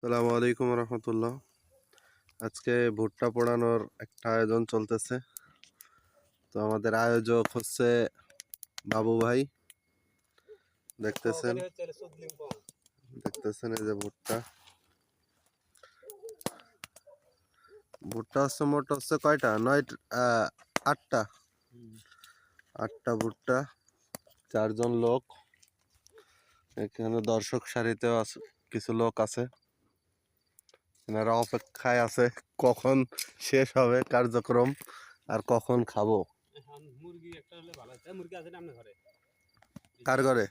আসসালামু আলাইকুম রহমতুল্লাহ। আজকে ভুট্টা পোড়ানোর একটা আয়োজন চলতেছে। তো আমাদের আয়োজক হচ্ছে বাবু ভাই। দেখতেছেন দেখতেছেন এই যে ভুট্টা ভুট্টা হচ্ছে মোট হচ্ছে কয়টা আটটা আটটা ভুট্টা, 4জন লোক। এখানে দর্শক সারিতেও আছে, কিছু লোক আছে। এনারা অপেক্ষায় আছে কখন শেষ হবে কার্যক্রম আর কখন খাবো। কার ঘরে?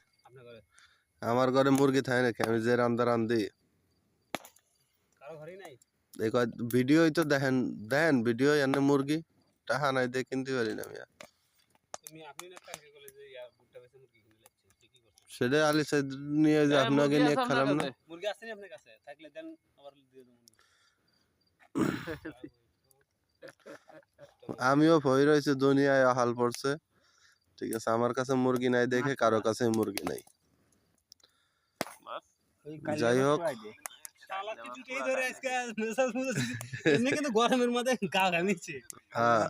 আমার ঘরে মুরগি থাকে নাকি? আমি যে রান্দা রান্ধি। ভিডিওই তো দেখেন দেখেন ভিডিও এনে মুরগি টাহা নাই দিয়ে কিনতে পারি না আমি। সেটা আলি সাইদ নিয়ে যে আপনাকে নিয়ে খেলাম না। মুরগি আছে আপনার কাছে? থাকলে দেন আবার দিয়ে দেব। আমিও ভয় রয়েছে, দুনিয়ায় হাল পড়ছে। ঠিক আছে, আমার কাছে মুরগি নাই দেখে কারো কাছে মুরগি নাই। যাই হোক, গরমের মধ্যে গা ঘামিছে। হ্যাঁ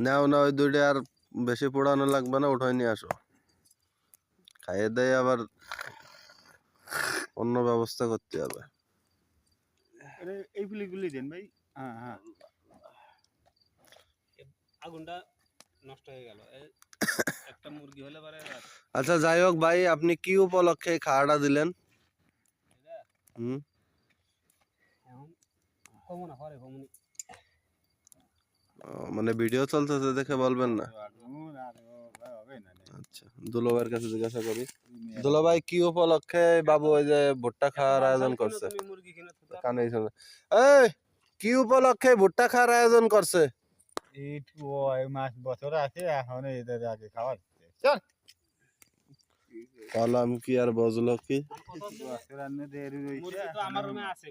নাও না, ওই দুইটা আর বেশি পোড়ানো লাগবে না, উঠাই নিয়ে আসো। খাইয়ে দেয় আবার অন্য ব্যবস্থা করতে হবে। এইগুলি দেন ভাই। হ্যাঁ হ্যাঁ, আগুনটা নষ্ট হয়ে গেল। একটা মুরগি হলে পারে। আচ্ছা যাই হোক ভাই, আপনি কি উপলক্ষে খাওয়াটা দিলেন? মানে ভিডিও চলতেছে দেখে বলবেন না? আচ্ছা, দুলোভাইয়ের কাছে জিজ্ঞাসা করি। দুলোভাই, কি উপলক্ষে বাবু ওই যে ভুট্টা খাওয়ার আয়োজন করছে? কানে শুনে। এই, কি উপলক্ষে ভুট্টা খাওয়ার আয়োজন করছে? মাস বছর আছে এখন এদের আগে খাওয়া কলাম কি আর বজলো কি? আমার রুমে আছে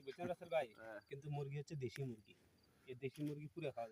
ভাই, কিন্তু মুরগি হচ্ছে দেশি মুরগি। এই দেশি মুরগি পুরো খাওয়া